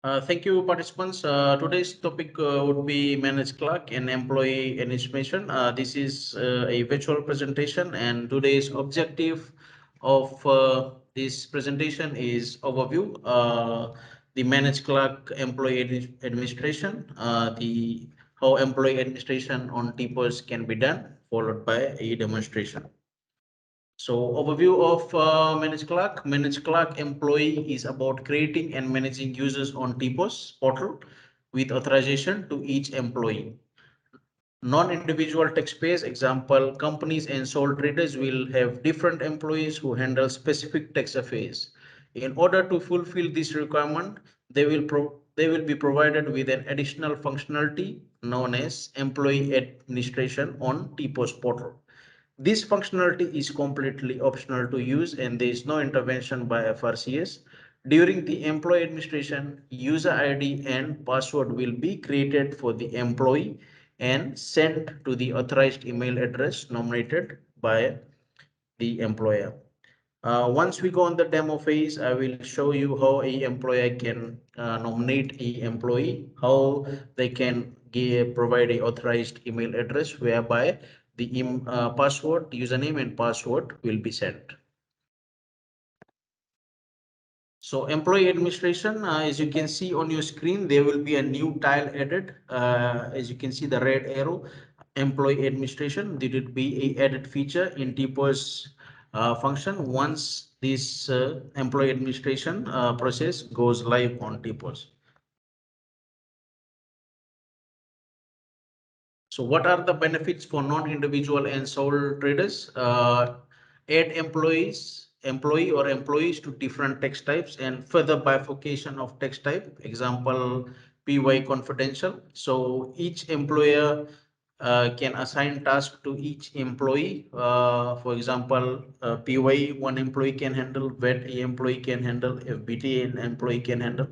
Thank you, participants. Today's topic would be managed clerk and employee information. This is a virtual presentation, and today's objective of this presentation is overview, the managed clerk employee administration, the how employee administration on TPOS can be done, followed by a demonstration. So overview of Managed Clerk. Managed Clerk employee is about creating and managing users on TPOS portal with authorization to each employee. Non-individual taxpayers, example, companies and sole traders will have different employees who handle specific tax affairs. In order to fulfill this requirement, they will be provided with an additional functionality known as employee administration on TPOS portal. This functionality is completely optional to use and there is no intervention by FRCS. During the employee administration, user ID and password will be created for the employee and sent to the authorized email address nominated by the employer. Once we go on the demo phase, I will show you how a employer can nominate a employee, how they can provide a authorized email address whereby the password, username and password will be sent. So employee administration, as you can see on your screen, there will be a new tile added. As you can see the red arrow, employee administration, there will be a added feature in TPOS function once this employee administration process goes live on TPOS. So what are the benefits for non-individual and sole traders? Add employee or employees to different text types and further bifurcation of text type. Example, PY confidential. So each employer can assign task to each employee. For example, PY one employee can handle, VET employee can handle, FBT an employee can handle.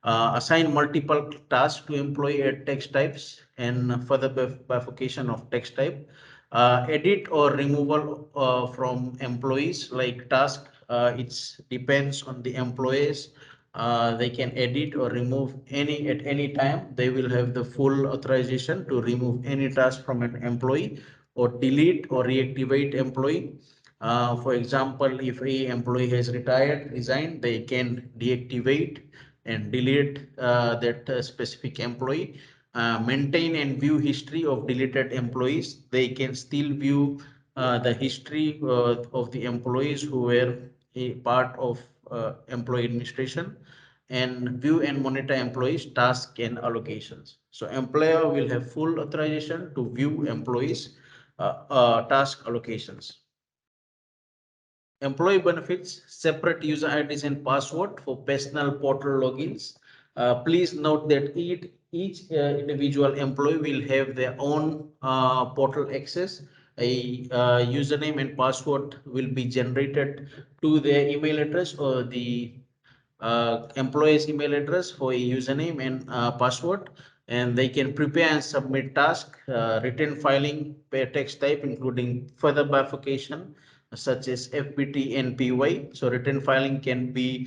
Assign multiple tasks to employee at text types and further bifurcation of text type. Edit or removal from employees like task. It depends on the employees. They can edit or remove any at any time. They will have the full authorization to remove any task from an employee or delete or reactivate employee. For example, if a employee has retired, resigned, they can deactivate and delete that specific employee. Maintain and view history of deleted employees. They can still view the history of the employees who were a part of employee administration and view and monitor employees task and allocations. So employer will have full authorization to view employees task allocations. Employee benefits, separate user IDs and password for personal portal logins. Please note that each individual employee will have their own portal access. A username and password will be generated to their email address or the employee's email address for a username and password, and they can prepare and submit task, written filing per text type, including further bifurcation such as FBT and PY. So written filing can be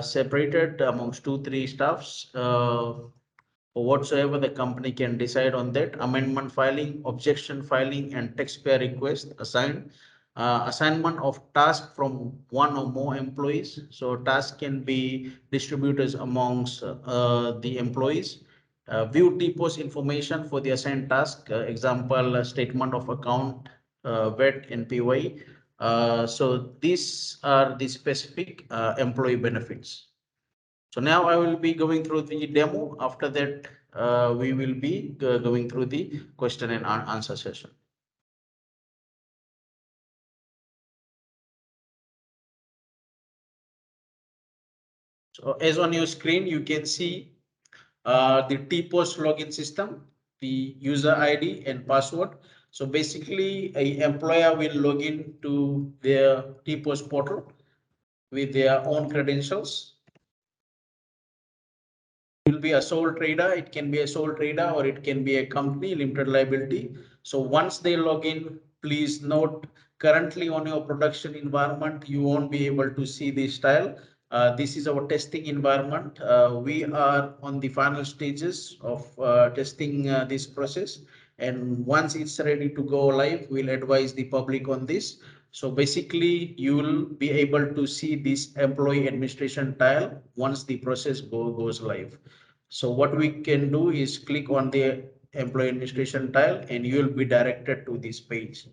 separated amongst 2-3 staffs. Or whatsoever the company can decide on that. Amendment filing, objection filing, and taxpayer request assigned. Assignment of task from one or more employees. So task can be distributed amongst the employees. View TPOS information for the assigned task. Example, statement of account, VET and PY. So these are the specific employee benefits. So now I will be going through the demo. After that, we will be going through the question and answer session. So as on your screen, you can see the TPOS login system, the user ID and password. So basically, a employer will log in to their TPOS portal with their own credentials. It will be a sole trader. It can be a sole trader or it can be a company limited liability. So once they log in, please note currently on your production environment, you won't be able to see this tile. This is our testing environment. We are on the final stages of testing this process. And once it's ready to go live, we'll advise the public on this. So basically, you will be able to see this employee administration tile once the process goes live. So what we can do is click on the employee administration tile and you will be directed to this page.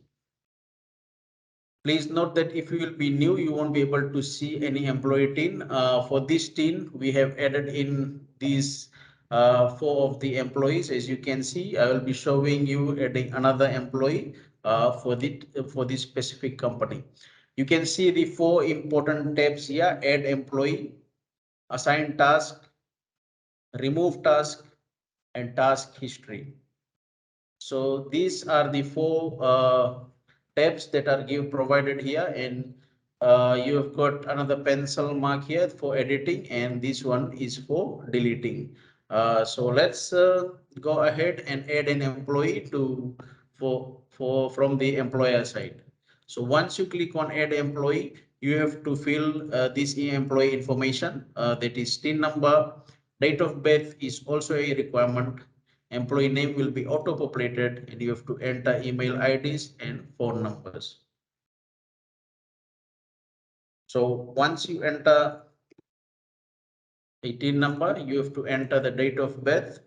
Please note that if you will be new, you won't be able to see any employee tin. For this tin, we have added in these four of the employees. As you can see, I will be showing you adding another employee for this specific company. You can see the four important tabs here: add employee, assign task, remove task, and task history. So these are the four tabs that are provided here, and you have got another pencil mark here for editing, and this one is for deleting. So let's go ahead and add an employee to for from the employer side. So once you click on add employee, you have to fill this employee information, that is TIN number, date of birth is also a requirement. Employee name will be auto populated and you have to enter email IDs and phone numbers. So once you enter a TIN number, you have to enter the date of birth.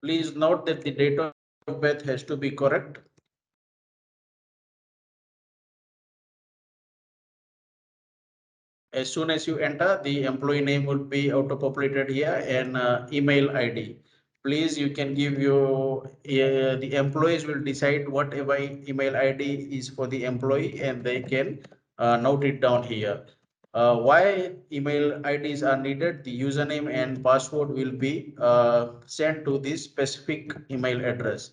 Please note that the date of birth has to be correct. As soon as you enter, the employee name will be auto-populated here and email ID. Please, you can give your, the employees will decide whatever email ID is for the employee and they can note it down here. Why email IDs are needed? The username and password will be sent to this specific email address.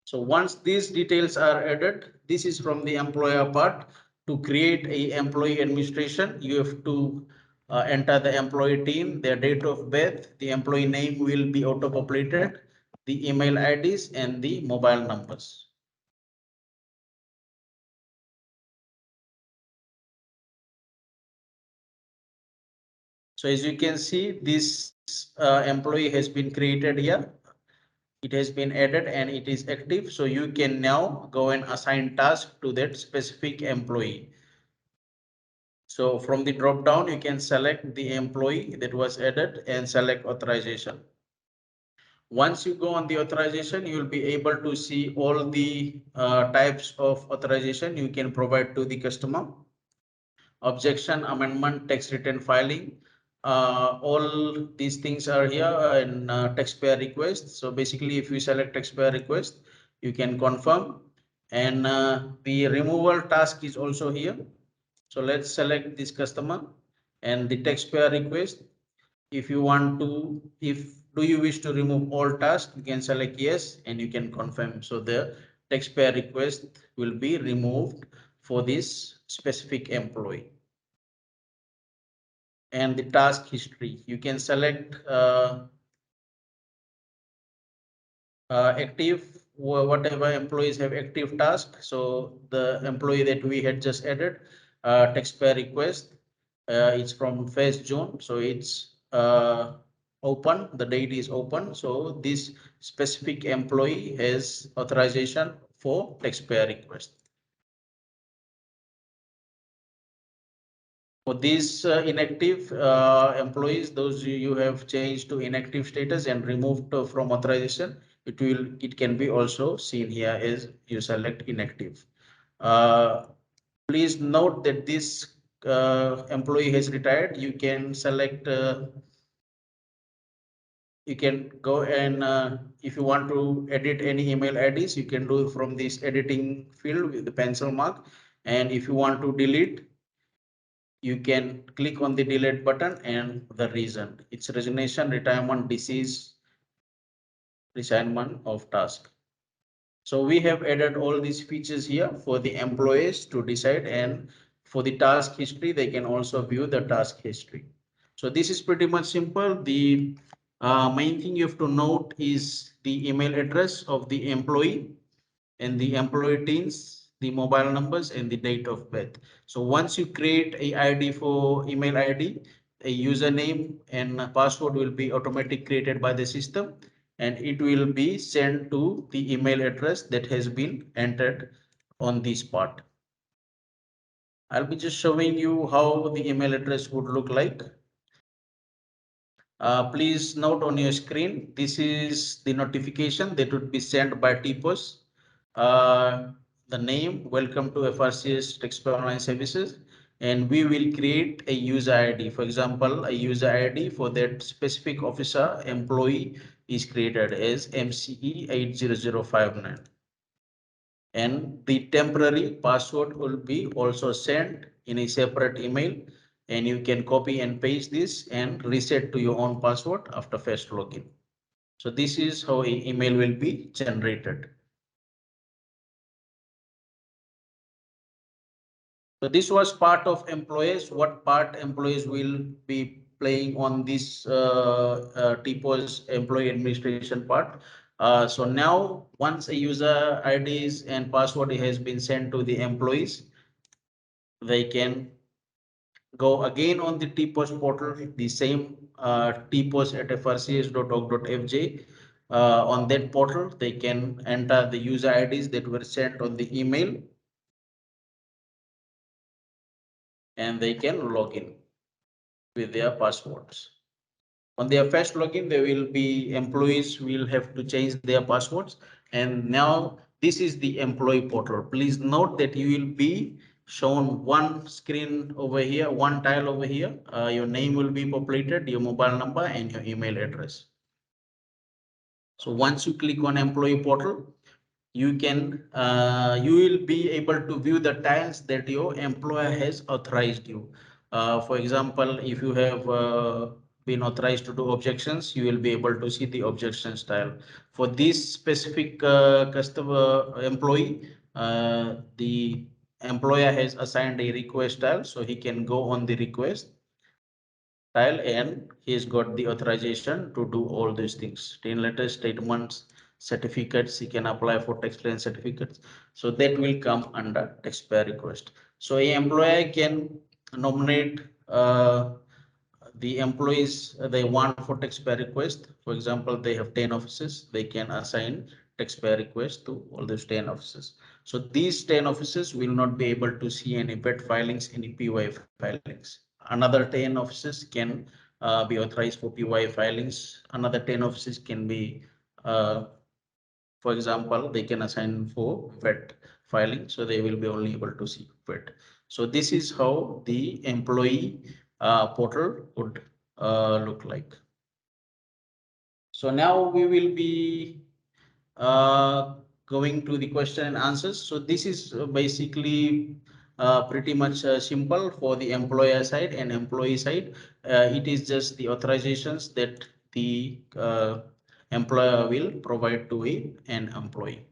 So once these details are added, this is from the employer part. To create a employee administration, you have to enter the employee team, their date of birth, the employee name will be auto-populated, the email IDs and the mobile numbers. So as you can see, this employee has been created here. It has been added and it is active. So you can now go and assign task to that specific employee. So from the drop down, you can select the employee that was added and select authorization. Once you go on the authorization, you will be able to see all the types of authorization you can provide to the customer. Objection, amendment, tax return filing. All these things are here in taxpayer request. So basically, if you select taxpayer request, you can confirm. And the removal task is also here. So let's select this customer and the taxpayer request. If you want to, do you wish to remove all tasks, you can select yes and you can confirm. So the taxpayer request will be removed for this specific employee. And the task history, you can select active, whatever employees have active task. So the employee that we had just added, taxpayer request, it's from 1st June. So it's open, the date is open. So this specific employee has authorization for taxpayer request. For these inactive employees, those you have changed to inactive status and removed from authorization, it can be also seen here as you select inactive. Uh, Please note that this employee has retired. You can select. You can go and if you want to edit any email IDs, you can do from this editing field with the pencil mark. And if you want to delete, You can click on the delete button and the reason. It's resignation, retirement, disease, reassignment of task. So we have added all these features here for the employees to decide, and for the task history, they can also view the task history. So this is pretty much simple. The main thing you have to note is the email address of the employee and the employee teams, the mobile numbers and the date of birth. So once you create a ID for email ID, a username and a password will be automatically created by the system, and it will be sent to the email address that has been entered on this part. I'll be just showing you how the email address would look like. Please note on your screen, this is the notification that would be sent by TPOS. The name, welcome to FRCS Taxpayer Online Services, and we will create a user ID. For example, a user ID for that specific officer employee is created as MCE 80059. And the temporary password will be also sent in a separate email, and you can copy and paste this and reset to your own password after first login. So this is how an email will be generated. So this was part of employees. What part employees will be playing on this TPOS employee administration part. So now once a user IDs and password has been sent to the employees, they can go again on the TPOS portal, the same TPOS at frcs.org.fj. On that portal, they can enter the user IDs that were sent on the email, and they can log in with their passwords. On their first login, there will be employees will have to change their passwords. And now this is the employee portal. Please note that you will be shown one screen over here, one tile over here. Your name will be populated, your mobile number and your email address. So once you click on employee portal, you will be able to view the tiles that your employer has authorized you. For example, if you have been authorized to do objections, you will be able to see the objections tile. For this specific customer employee, the employer has assigned a request tile, so he can go on the request tile and he's got the authorization to do all these things. 10 letters, statements, certificates, he can apply for taxpayer certificates. So that will come under taxpayer request. So a employer can nominate the employees they want for taxpayer request. For example, they have 10 offices, they can assign taxpayer request to all those 10 offices. So these 10 offices will not be able to see any PET filings, any PY filings. Another 10 offices can be authorized for PY filings. Another 10 offices can be, for example, they can assign for PET filing. So they will be only able to see PET. So this is how the employee portal would look like. So now we will be uh, going to the question and answers. So this is basically pretty much simple for the employer side and employee side. It is just the authorizations that the employer will provide to an employee.